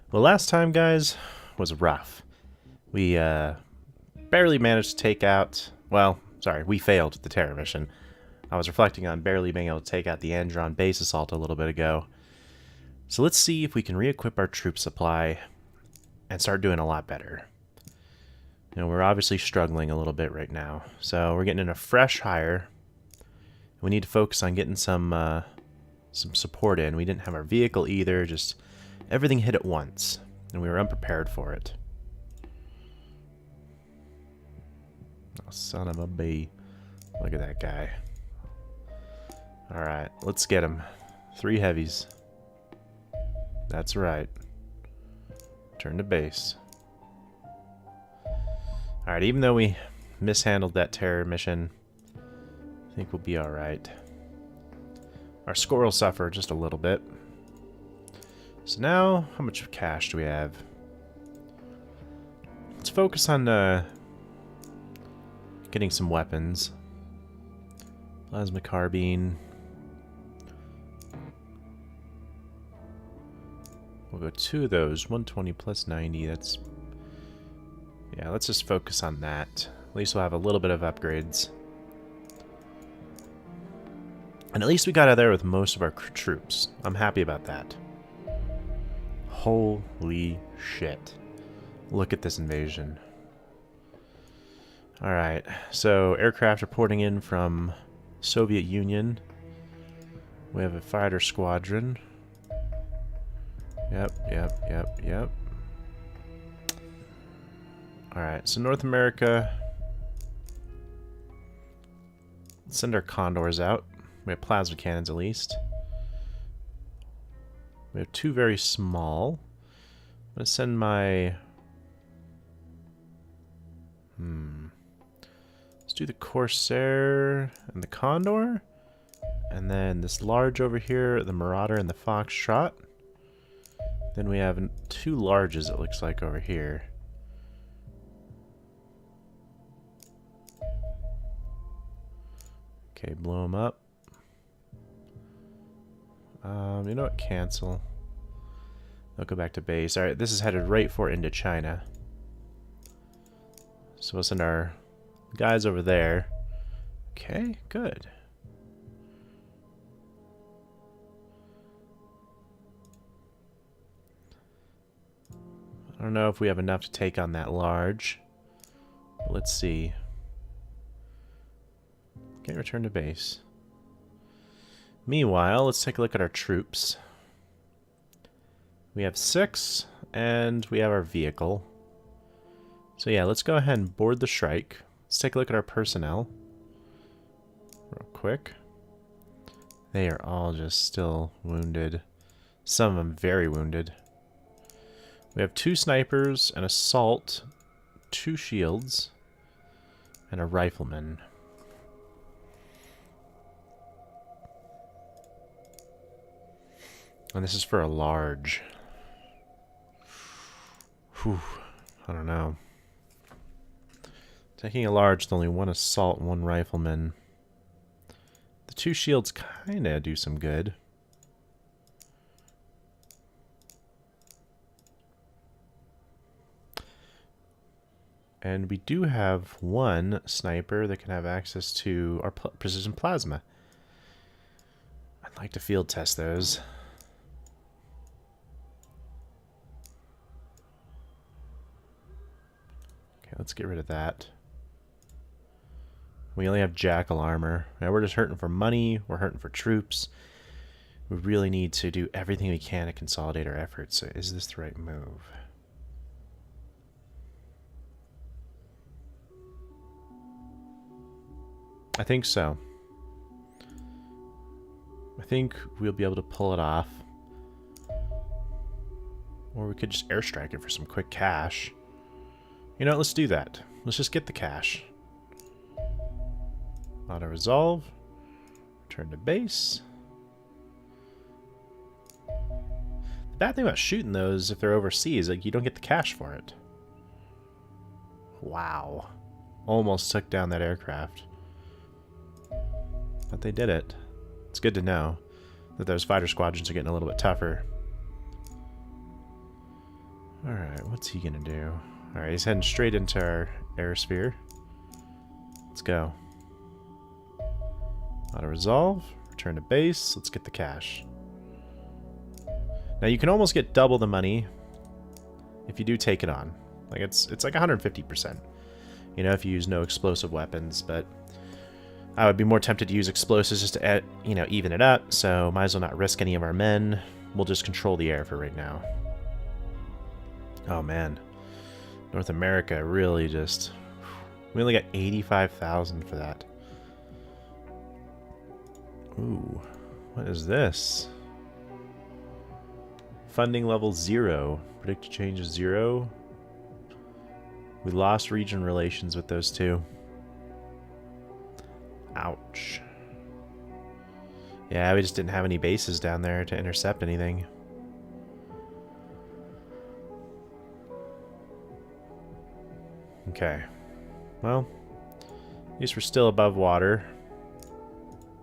Well, last time, guys, was rough. We barely managed to take out... Well, sorry, we failed the terror mission. I was reflecting on barely being able to take out the Andron base assault a little bit ago. So let's see if we can re-equip our troop supply and start doing a lot better. You know, we're obviously struggling a little bit right now. So we're getting in a fresh hire. We need to focus on getting some support in. We didn't have our vehicle either, just everything hit at once, and we were unprepared for it. Oh, son of a bee. Look at that guy. Alright, let's get him. 3 heavies. That's right. Turn to base. Alright, even though we mishandled that terror mission, I think we'll be alright. Our score will suffer just a little bit. So now, how much cash do we have? Let's focus on getting some weapons. Plasma carbine. We'll go 2 of those. 120 plus 90. That's... Yeah, let's just focus on that. At least we'll have a little bit of upgrades. And at least we got out of there with most of our troops. I'm happy about that. Holy shit. Look at this invasion. Alright, so aircraft reporting in from Soviet Union. We have a fighter squadron. Yep. Alright, so North America. Let's send our condors out. We have plasma cannons at least. We have 2 very small. I'm going to send my... Let's do the Corsair and the Condor. And then this large over here, the Marauder and the Foxtrot. Then we have 2 larges, it looks like, over here. Okay, blow them up. You know what? Cancel. They'll go back to base. Alright, this is headed right for Indochina. So we'll send our guys over there. Okay, good. I don't know if we have enough to take on that large. But let's see. Okay, return to base. Meanwhile, let's take a look at our troops. We have 6, and we have our vehicle. So yeah, let's go ahead and board the Shrike. Let's take a look at our personnel. Real quick. They are all just still wounded. Some of them very wounded. We have 2 snipers, an assault, 2 shields, and a rifleman. And this is for a large. Whew, I don't know. Taking a large with only 1 assault and 1 rifleman. The 2 shields kinda do some good. And we do have 1 sniper that can have access to our precision plasma. I'd like to field test those. Okay, let's get rid of that. We only have jackal armor. Now we're just hurting for money. We're hurting for troops. We really need to do everything we can to consolidate our efforts. So is this the right move? I think so. I think we'll be able to pull it off. Or we could just airstrike it for some quick cash. You know what, let's do that. Let's just get the cash. Auto-resolve. Return to base. The bad thing about shooting those, if they're overseas, like you don't get the cash for it. Wow. Almost took down that aircraft. But they did it. It's good to know that those fighter squadrons are getting a little bit tougher. Alright, what's he gonna do? Alright, he's heading straight into our aerosphere. Let's go. Auto resolve, return to base, let's get the cash. Now you can almost get double the money if you do take it on. Like it's like 150%. You know, if you use no explosive weapons, but I would be more tempted to use explosives just to, you know, even it up, so might as well not risk any of our men. We'll just control the air for right now. Oh man. North America really just... We only got 85,000 for that. Ooh. What is this? Funding level 0. Predicted change is 0. We lost region relations with those two. Ouch. Yeah, we just didn't have any bases down there to intercept anything. Okay. Well, at least we're still above water.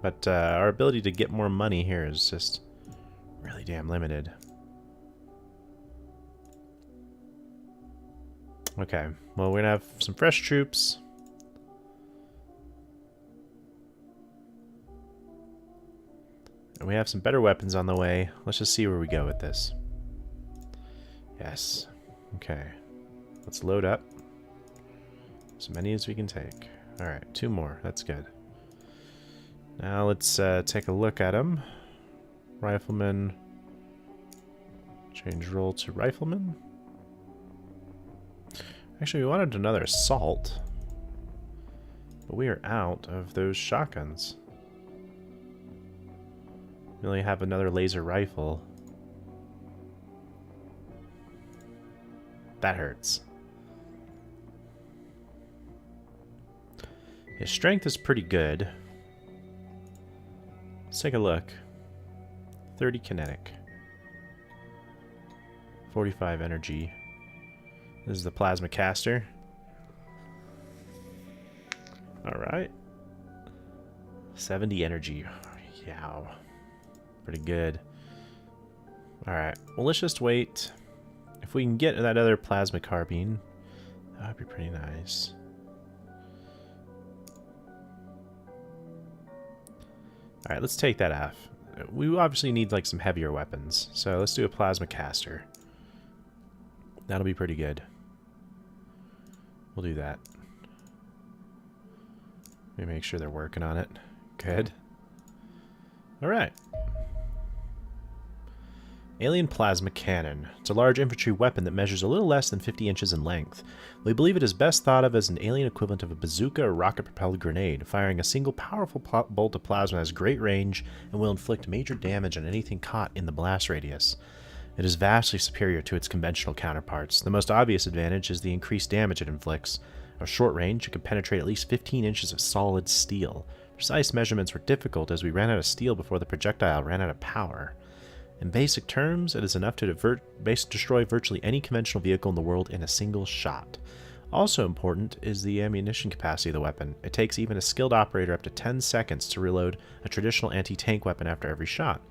But our ability to get more money here is just really damn limited. Okay, well, we're gonna have some fresh troops. And we have some better weapons on the way. Let's just see where we go with this. Yes. Okay. Let's load up. As many as we can take. Alright, 2 more. That's good. Now let's take a look at them. Rifleman. Change role to rifleman. Actually, we wanted another assault. But we are out of those shotguns. We only have another laser rifle. That hurts. His strength is pretty good. Let's take a look. 30 kinetic. 45 energy. This is the plasma caster. Alright. 70 energy. Yow. Pretty good. Alright. Well, let's just wait. If we can get that other plasma carbine, that would be pretty nice. Alright, let's take that off. We obviously need like some heavier weapons. So let's do a plasma caster. That'll be pretty good. We'll do that. Let me make sure they're working on it. Good. Alright. Alien Plasma Cannon. It's a large infantry weapon that measures a little less than 50 inches in length. We believe it is best thought of as an alien equivalent of a bazooka or rocket-propelled grenade. Firing a single powerful bolt of plasma has great range and will inflict major damage on anything caught in the blast radius. It is vastly superior to its conventional counterparts. The most obvious advantage is the increased damage it inflicts. At short range, it can penetrate at least 15 inches of solid steel. Precise measurements were difficult as we ran out of steel before the projectile ran out of power. In basic terms, it is enough to destroy virtually any conventional vehicle in the world in a single shot. Also important is the ammunition capacity of the weapon. It takes even a skilled operator up to 10 seconds to reload a traditional anti-tank weapon after every shot,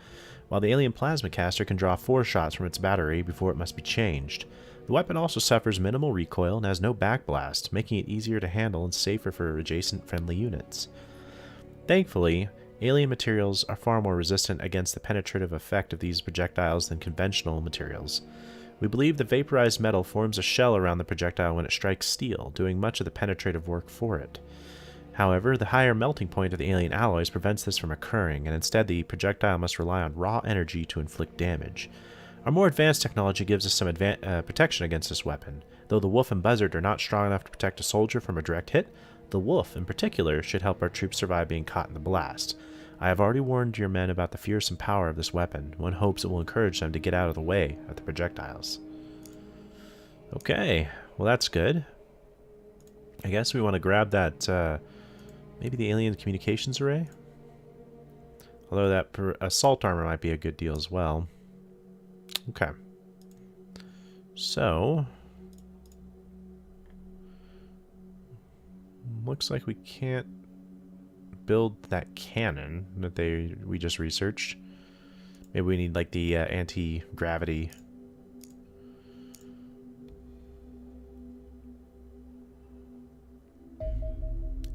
while the alien plasma caster can draw 4 shots from its battery before it must be changed. The weapon also suffers minimal recoil and has no backblast, making it easier to handle and safer for adjacent friendly units. Thankfully, alien materials are far more resistant against the penetrative effect of these projectiles than conventional materials. We believe the vaporized metal forms a shell around the projectile when it strikes steel, doing much of the penetrative work for it. However, the higher melting point of the alien alloys prevents this from occurring, and instead the projectile must rely on raw energy to inflict damage. Our more advanced technology gives us some protection against this weapon. Though the Wolf and Buzzard are not strong enough to protect a soldier from a direct hit, the Wolf, in particular, should help our troops survive being caught in the blast. I have already warned your men about the fearsome power of this weapon. One hopes it will encourage them to get out of the way of the projectiles. Okay, well that's good. I guess we want to grab that, maybe the alien communications array? Although that assault armor might be a good deal as well. Okay. So, looks like we can't build that cannon that we just researched. Maybe we need like the anti-gravity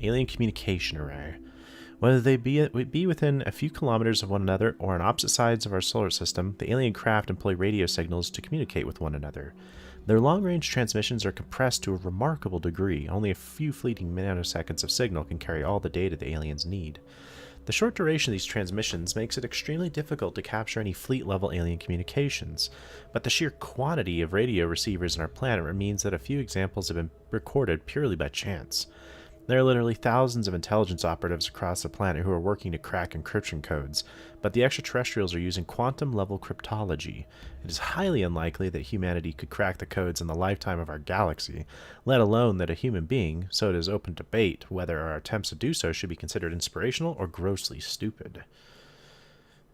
Alien communication array. Whether they be within a few kilometers of one another or on opposite sides of our solar system, the alien craft employ radio signals to communicate with one another. Their long-range transmissions are compressed to a remarkable degree. Only a few fleeting nanoseconds of signal can carry all the data the aliens need. The short duration of these transmissions makes it extremely difficult to capture any fleet-level alien communications, but the sheer quantity of radio receivers on our planet means that a few examples have been recorded purely by chance. There are literally thousands of intelligence operatives across the planet who are working to crack encryption codes, but the extraterrestrials are using quantum-level cryptology. It is highly unlikely that humanity could crack the codes in the lifetime of our galaxy, let alone that a human being, so it is open debate whether our attempts to do so should be considered inspirational or grossly stupid.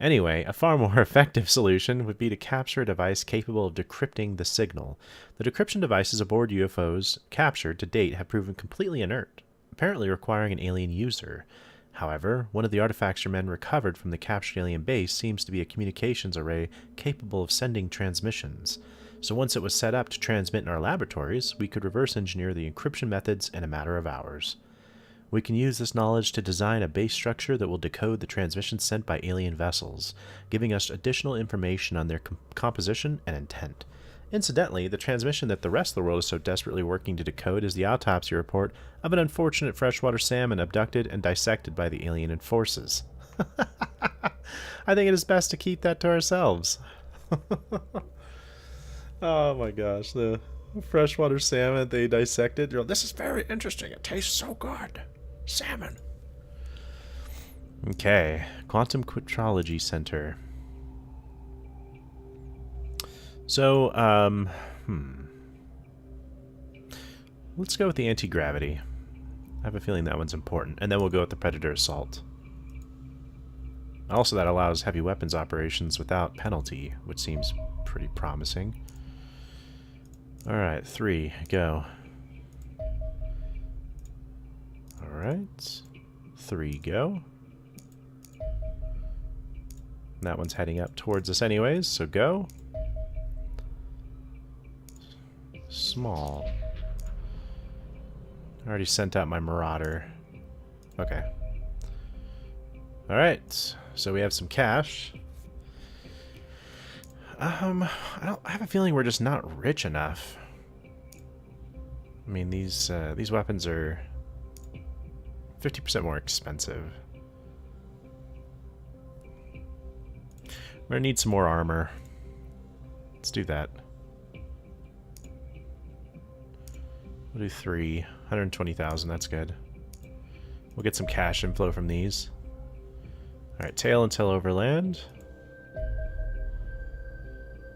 Anyway, a far more effective solution would be to capture a device capable of decrypting the signal. The decryption devices aboard UFOs captured to date have proven completely inert, apparently requiring an alien user. However, one of the artifacts your men recovered from the captured alien base seems to be a communications array capable of sending transmissions. So once it was set up to transmit in our laboratories, we could reverse engineer the encryption methods in a matter of hours. We can use this knowledge to design a base structure that will decode the transmissions sent by alien vessels, giving us additional information on their composition and intent. Incidentally, the transmission that the rest of the world is so desperately working to decode is the autopsy report of an unfortunate freshwater salmon abducted and dissected by the alien forces. I think it is best to keep that to ourselves. Oh my gosh, the freshwater salmon they dissected. This is very interesting. It tastes so good. Salmon. Okay, Quantum Quadrology Center. So, let's go with the anti-gravity. I have a feeling that one's important. And then we'll go with the Predator Assault. Also, that allows heavy weapons operations without penalty, which seems pretty promising. Alright, 3, go. Alright, 3, go. That one's heading up towards us anyways, so go. Small. I already sent out my Marauder. Okay. Alright, so we have some cash. I have a feeling we're just not rich enough. I mean, these weapons are 50% more expensive. We're gonna need some more armor. Let's do that. We'll do 3. 120,000, that's good. We'll get some cash inflow from these. Alright, tail until overland.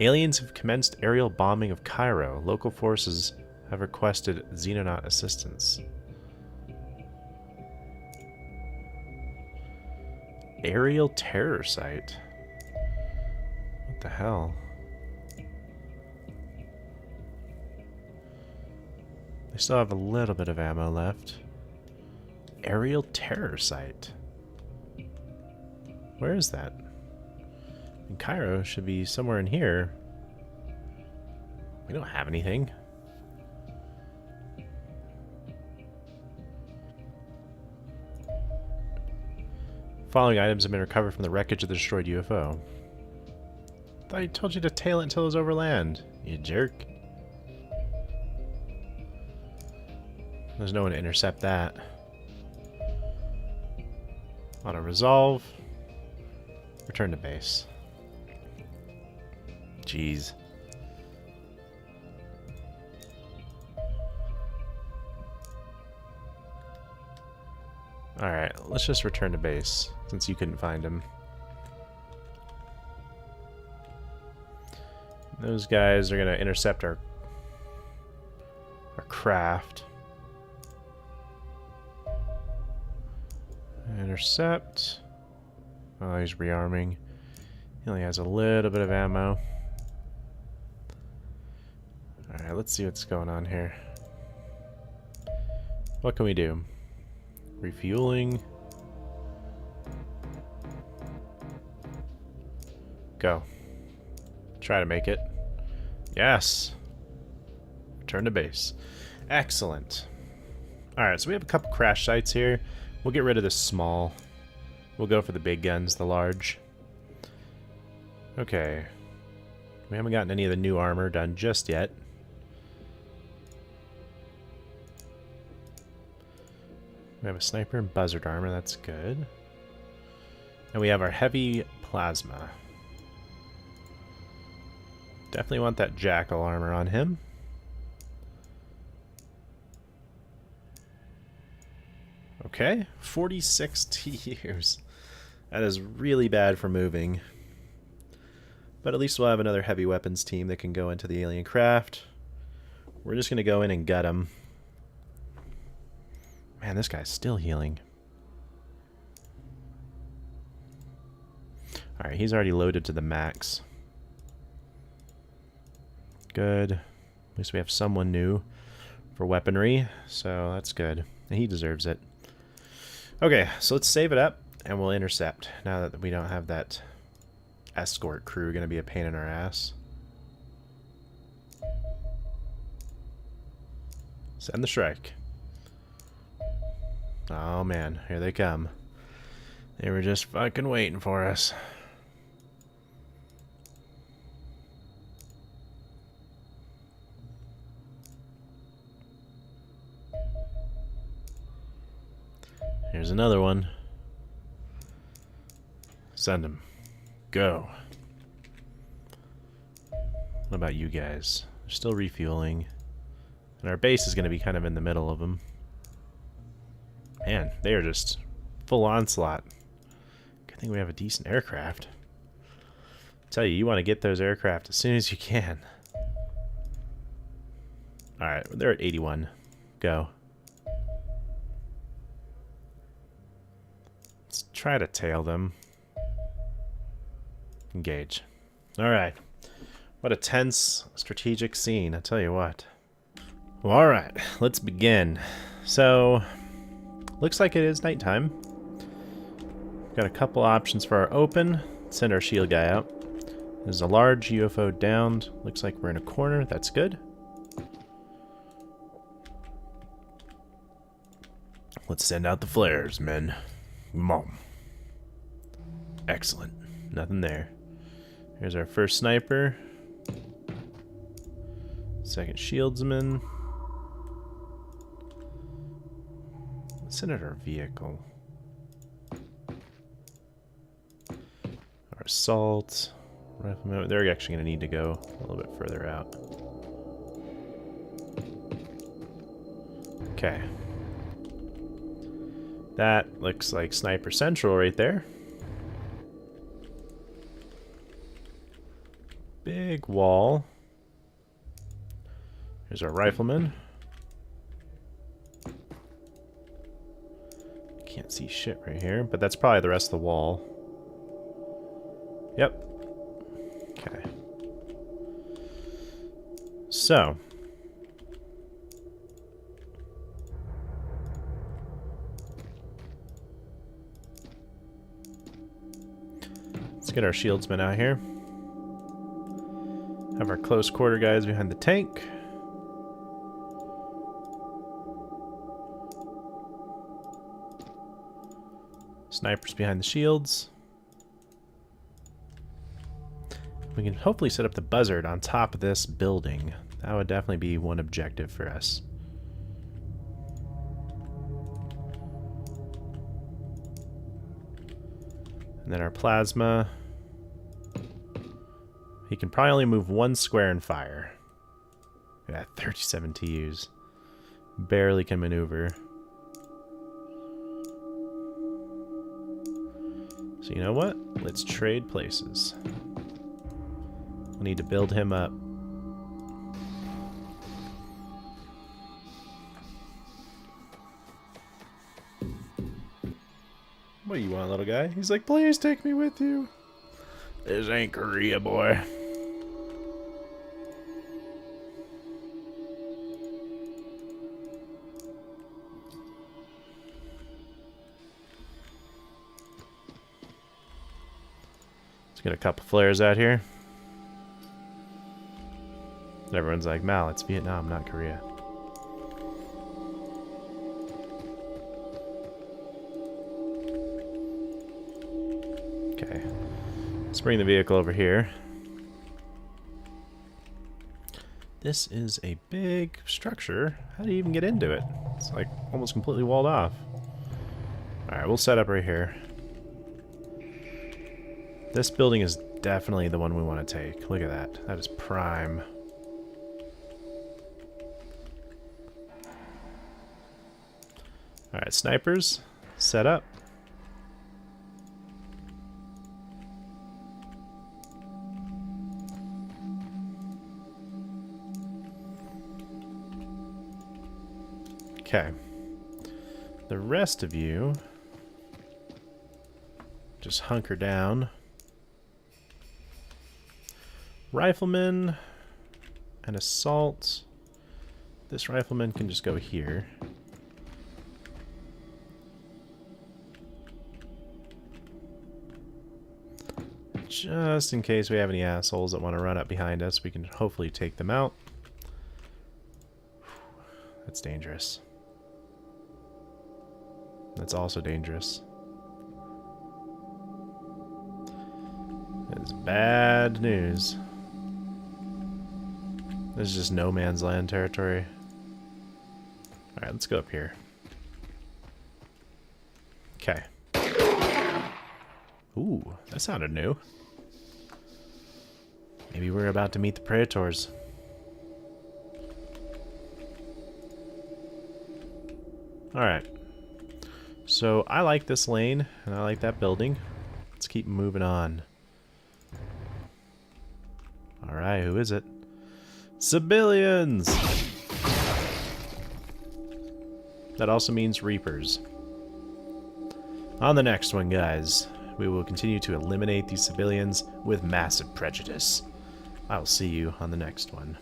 Aliens have commenced aerial bombing of Cairo. Local forces have requested Xenonaut assistance. Aerial terror site. What the hell? They still have a little bit of ammo left. Aerial terror site. Where is that? And Cairo should be somewhere in here. We don't have anything. Following items have been recovered from the wreckage of the destroyed UFO. I thought I told you to tail it until it was over land, you jerk. There's no one to intercept that. Auto resolve. Return to base. Jeez. Alright, let's just return to base, since you couldn't find him. Those guys are going to intercept our craft. Intercept. Oh, he's rearming. He only has a little bit of ammo. Alright, let's see what's going on here. What can we do? Refueling. Go. Try to make it. Yes! Return to base. Excellent. Alright, so we have a couple crash sites here. We'll get rid of this small. We'll go for the big guns, the large. Okay. We haven't gotten any of the new armor done just yet. We have a sniper and buzzard armor, that's good. And we have our heavy plasma. Definitely want that jackal armor on him. Okay, 46 TUs. That is really bad for moving. But at least we'll have another heavy weapons team that can go into the alien craft. We're just going to go in and gut him. Man, this guy's still healing. Alright, he's already loaded to the max. Good. At least we have someone new for weaponry, so that's good. And he deserves it. Okay, so let's save it up, and we'll intercept, now that we don't have that escort crew going to be a pain in our ass. Send the strike. Oh man, here they come. They were just fucking waiting for us. Here's another one. Send him. Go. What about you guys? They're still refueling. And our base is going to be kind of in the middle of them. Man, they are just full onslaught. Good thing we have a decent aircraft. I tell you, you want to get those aircraft as soon as you can. Alright, they're at 81. Go. Let's try to tail them. Engage. Alright. What a tense strategic scene, I tell you what. Well, alright, let's begin. So, looks like it is nighttime. Got a couple options for our open. Send our shield guy out. There's a large UFO downed. Looks like we're in a corner. That's good. Let's send out the flares, men. Come on. Excellent. Nothing there. Here's our first sniper. Second shieldsman. Let's send out our vehicle. Our assault. Rifleman. They're actually going to need to go a little bit further out. Okay. That looks like Sniper Central right there. Big wall. Here's our rifleman. Can't see shit right here, but that's probably the rest of the wall. Yep. Okay. So. Let's get our shieldsmen out here. Have our close quarter guys behind the tank. Snipers behind the shields. We can hopefully set up the buzzard on top of this building. That would definitely be one objective for us. And then our plasma. He can probably only move one square and fire. Yeah, 37 TUs. Barely can maneuver. So you know what? Let's trade places. We need to build him up. What do you want, little guy? He's like, please take me with you. This ain't Korea, boy. Let's get a couple flares out here. Everyone's like, Mal, it's Vietnam, not Korea. Okay. Let's bring the vehicle over here. This is a big structure. How do you even get into it? It's like almost completely walled off. Alright, we'll set up right here. This building is definitely the one we want to take. Look at that. That is prime. Alright, snipers, set up. Okay. The rest of you just hunker down. Rifleman and assault. This rifleman can just go here. Just in case we have any assholes that want to run up behind us, we can hopefully take them out. That's dangerous. That's also dangerous. It's bad news. This is just no man's land territory. Alright, let's go up here. Okay. Ooh, that sounded new. Maybe we're about to meet the Praetors. Alright. So, I like this lane, and I like that building. Let's keep moving on. Alright, who is it? Civilians! That also means Reapers. On the next one, guys, we will continue to eliminate these civilians with massive prejudice. I will see you on the next one.